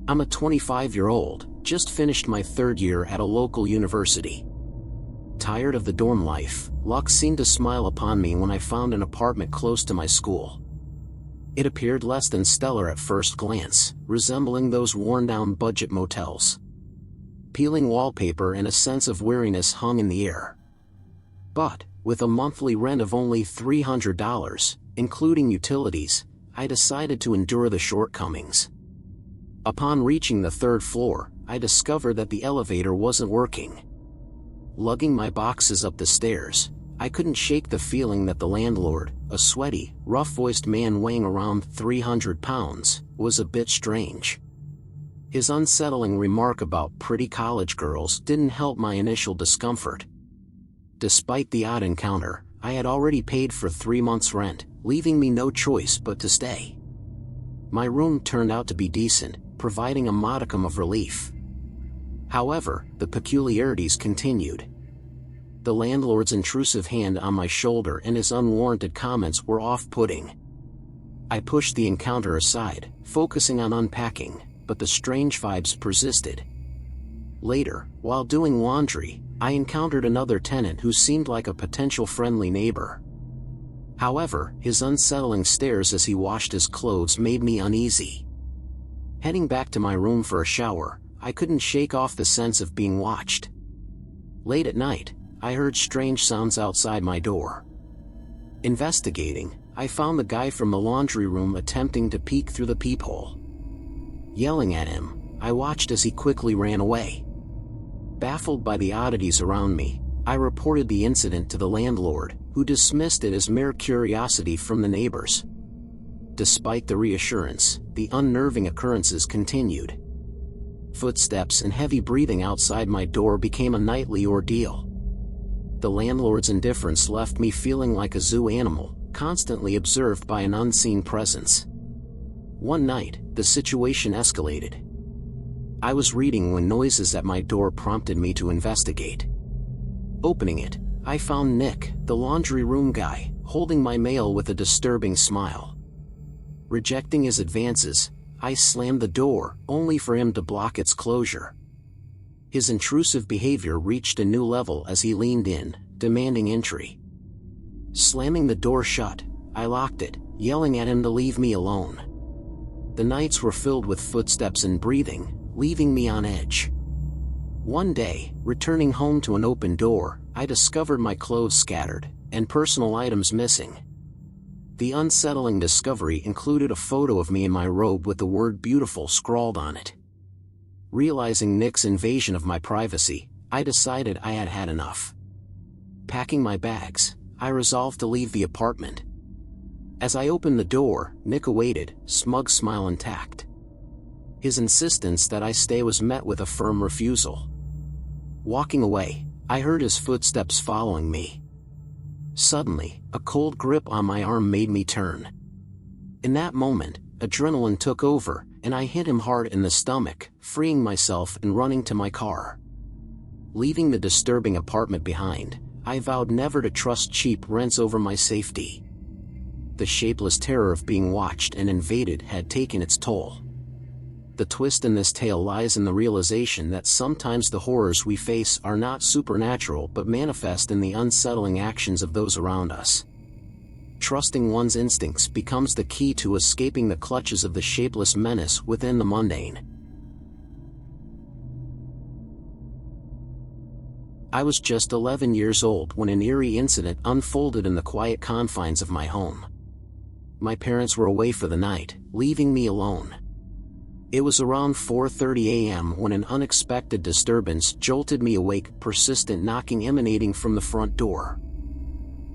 I'm a 25-year-old, just finished my third year at a local university. Tired of the dorm life, luck seemed to smile upon me when I found an apartment close to my school. It appeared less than stellar at first glance, resembling those worn-down budget motels. Peeling wallpaper and a sense of weariness hung in the air. But, with a monthly rent of only $300, including utilities, I decided to endure the shortcomings. Upon reaching the third floor, I discovered that the elevator wasn't working. Lugging my boxes up the stairs, I couldn't shake the feeling that the landlord, a sweaty, rough-voiced man weighing around 300 pounds, was a bit strange. His unsettling remark about pretty college girls didn't help my initial discomfort. Despite the odd encounter, I had already paid for 3 months' rent, leaving me no choice but to stay. My room turned out to be decent, providing a modicum of relief. However, the peculiarities continued. The landlord's intrusive hand on my shoulder and his unwarranted comments were off-putting. I pushed the encounter aside, focusing on unpacking, but the strange vibes persisted. Later, while doing laundry, I encountered another tenant who seemed like a potential friendly neighbor. However, his unsettling stares as he washed his clothes made me uneasy. Heading back to my room for a shower, I couldn't shake off the sense of being watched. Late at night, I heard strange sounds outside my door. Investigating, I found the guy from the laundry room attempting to peek through the peephole. Yelling at him, I watched as he quickly ran away. Baffled by the oddities around me, I reported the incident to the landlord, who dismissed it as mere curiosity from the neighbors. Despite the reassurance, the unnerving occurrences continued. Footsteps and heavy breathing outside my door became a nightly ordeal. The landlord's indifference left me feeling like a zoo animal, constantly observed by an unseen presence. One night, the situation escalated. I was reading when noises at my door prompted me to investigate. Opening it, I found Nick, the laundry room guy, holding my mail with a disturbing smile. Rejecting his advances, I slammed the door, only for him to block its closure. His intrusive behavior reached a new level as he leaned in, demanding entry. Slamming the door shut, I locked it, yelling at him to leave me alone. The nights were filled with footsteps and breathing, leaving me on edge. One day, returning home to an open door, I discovered my clothes scattered, and personal items missing. The unsettling discovery included a photo of me in my robe with the word "beautiful" scrawled on it. Realizing Nick's invasion of my privacy, I decided I had had enough. Packing my bags, I resolved to leave the apartment. As I opened the door, Nick awaited, smug smile intact. His insistence that I stay was met with a firm refusal. Walking away, I heard his footsteps following me. Suddenly, a cold grip on my arm made me turn. In that moment, adrenaline took over, and I hit him hard in the stomach, freeing myself and running to my car. Leaving the disturbing apartment behind, I vowed never to trust cheap rents over my safety. The shapeless terror of being watched and invaded had taken its toll. The twist in this tale lies in the realization that sometimes the horrors we face are not supernatural but manifest in the unsettling actions of those around us. Trusting one's instincts becomes the key to escaping the clutches of the shapeless menace within the mundane. I was just 11 years old when an eerie incident unfolded in the quiet confines of my home. My parents were away for the night, leaving me alone. It was around 4:30 a.m. when an unexpected disturbance jolted me awake, persistent knocking emanating from the front door.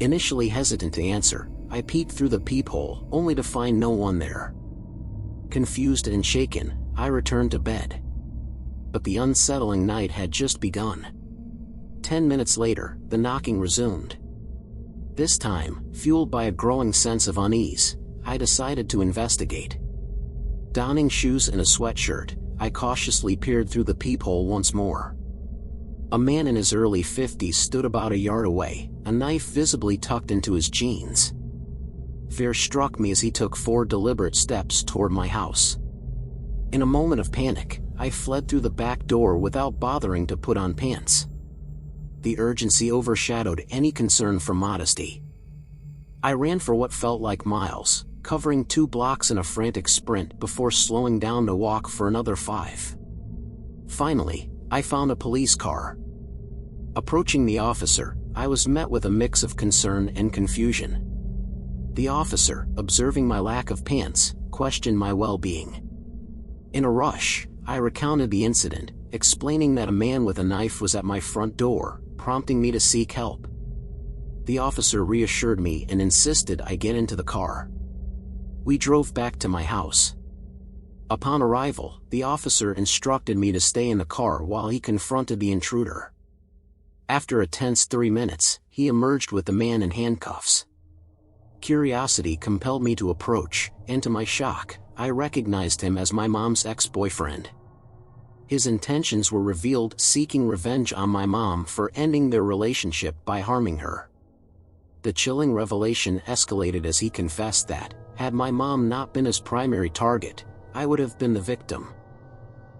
Initially hesitant to answer, I peeked through the peephole, only to find no one there. Confused and shaken, I returned to bed. But the unsettling night had just begun. 10 minutes later, the knocking resumed. This time, fueled by a growing sense of unease, I decided to investigate. Donning shoes and a sweatshirt, I cautiously peered through the peephole once more. A man in his early 50s stood about a yard away, a knife visibly tucked into his jeans. Fear struck me as he took 4 deliberate steps toward my house. In a moment of panic, I fled through the back door without bothering to put on pants. The urgency overshadowed any concern for modesty. I ran for what felt like miles, covering 2 blocks in a frantic sprint before slowing down to walk for another 5. Finally, I found a police car. Approaching the officer, I was met with a mix of concern and confusion. The officer, observing my lack of pants, questioned my well-being. In a rush, I recounted the incident, explaining that a man with a knife was at my front door, prompting me to seek help. The officer reassured me and insisted I get into the car. We drove back to my house. Upon arrival, the officer instructed me to stay in the car while he confronted the intruder. After a tense 3 minutes, he emerged with the man in handcuffs. Curiosity compelled me to approach, and to my shock, I recognized him as my mom's ex-boyfriend. His intentions were revealed, seeking revenge on my mom for ending their relationship by harming her. The chilling revelation escalated as he confessed that, had my mom not been his primary target, I would have been the victim.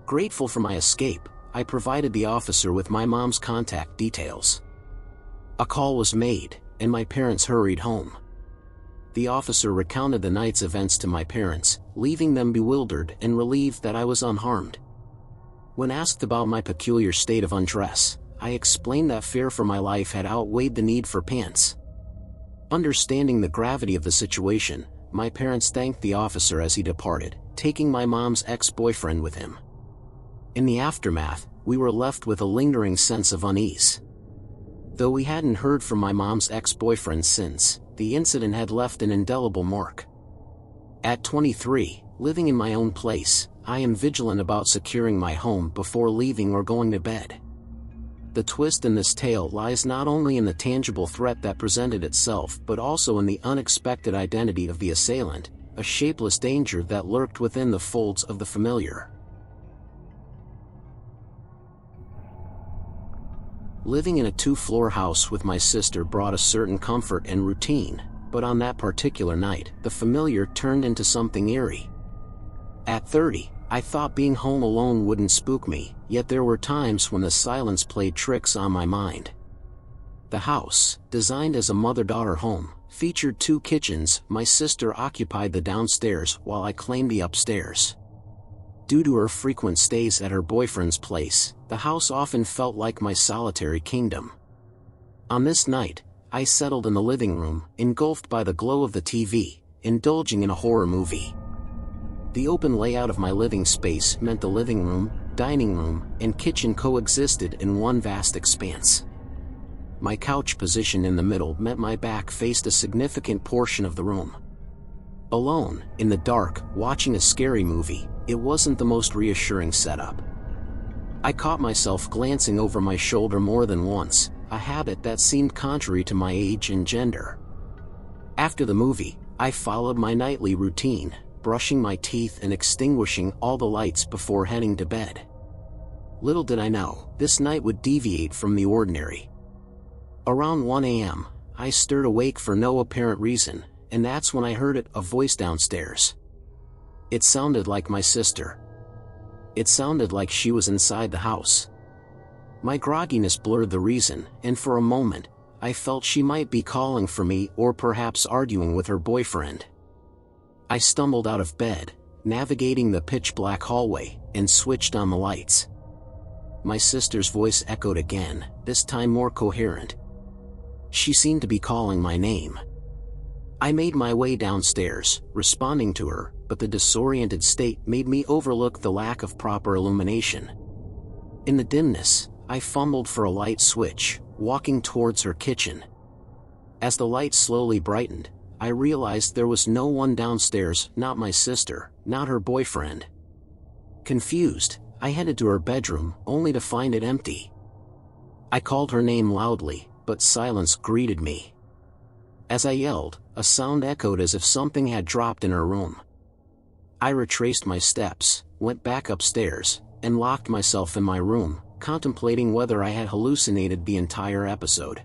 Grateful for my escape, I provided the officer with my mom's contact details. A call was made, and my parents hurried home. The officer recounted the night's events to my parents, leaving them bewildered and relieved that I was unharmed. When asked about my peculiar state of undress, I explained that fear for my life had outweighed the need for pants. Understanding the gravity of the situation, my parents thanked the officer as he departed, taking my mom's ex-boyfriend with him. In the aftermath, we were left with a lingering sense of unease. Though we hadn't heard from my mom's ex-boyfriend since, the incident had left an indelible mark. At 23, living in my own place, I am vigilant about securing my home before leaving or going to bed. The twist in this tale lies not only in the tangible threat that presented itself but also in the unexpected identity of the assailant, a shapeless danger that lurked within the folds of the familiar. Living in a 2-floor house with my sister brought a certain comfort and routine, but on that particular night, the familiar turned into something eerie. At 30, I thought being home alone wouldn't spook me, yet there were times when the silence played tricks on my mind. The house, designed as a mother-daughter home, featured 2 kitchens. My sister occupied the downstairs while I claimed the upstairs. Due to her frequent stays at her boyfriend's place, the house often felt like my solitary kingdom. On this night, I settled in the living room, engulfed by the glow of the TV, indulging in a horror movie. The open layout of my living space meant the living room, dining room, and kitchen coexisted in one vast expanse. My couch position in the middle meant my back faced a significant portion of the room. Alone, in the dark, watching a scary movie, it wasn't the most reassuring setup. I caught myself glancing over my shoulder more than once, a habit that seemed contrary to my age and gender. After the movie, I followed my nightly routine, brushing my teeth and extinguishing all the lights before heading to bed. Little did I know, this night would deviate from the ordinary. Around 1 a.m., I stirred awake for no apparent reason, and that's when I heard a voice downstairs. It sounded like my sister. It sounded like she was inside the house. My grogginess blurred the reason, and for a moment, I felt she might be calling for me or perhaps arguing with her boyfriend. I stumbled out of bed, navigating the pitch-black hallway, and switched on the lights. My sister's voice echoed again, this time more coherent. She seemed to be calling my name. I made my way downstairs, responding to her, but the disoriented state made me overlook the lack of proper illumination. In the dimness, I fumbled for a light switch, walking towards her kitchen. As the light slowly brightened, I realized there was no one downstairs, not my sister, not her boyfriend. Confused, I headed to her bedroom, only to find it empty. I called her name loudly, but silence greeted me. As I yelled, a sound echoed as if something had dropped in her room. I retraced my steps, went back upstairs, and locked myself in my room, contemplating whether I had hallucinated the entire episode.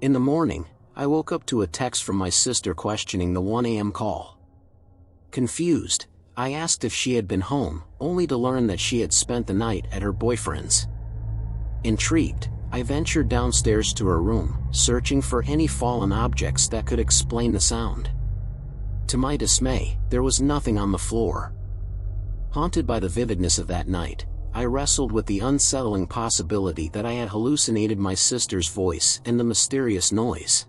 In the morning, I woke up to a text from my sister questioning the 1 a.m. call. Confused, I asked if she had been home, only to learn that she had spent the night at her boyfriend's. Intrigued, I ventured downstairs to her room, searching for any fallen objects that could explain the sound. To my dismay, there was nothing on the floor. Haunted by the vividness of that night, I wrestled with the unsettling possibility that I had hallucinated my sister's voice and the mysterious noise.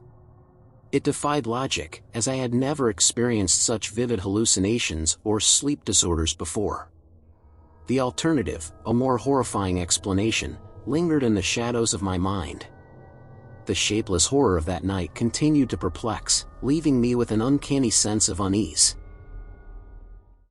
It defied logic, as I had never experienced such vivid hallucinations or sleep disorders before. The alternative, a more horrifying explanation, lingered in the shadows of my mind. The shapeless horror of that night continued to perplex, leaving me with an uncanny sense of unease.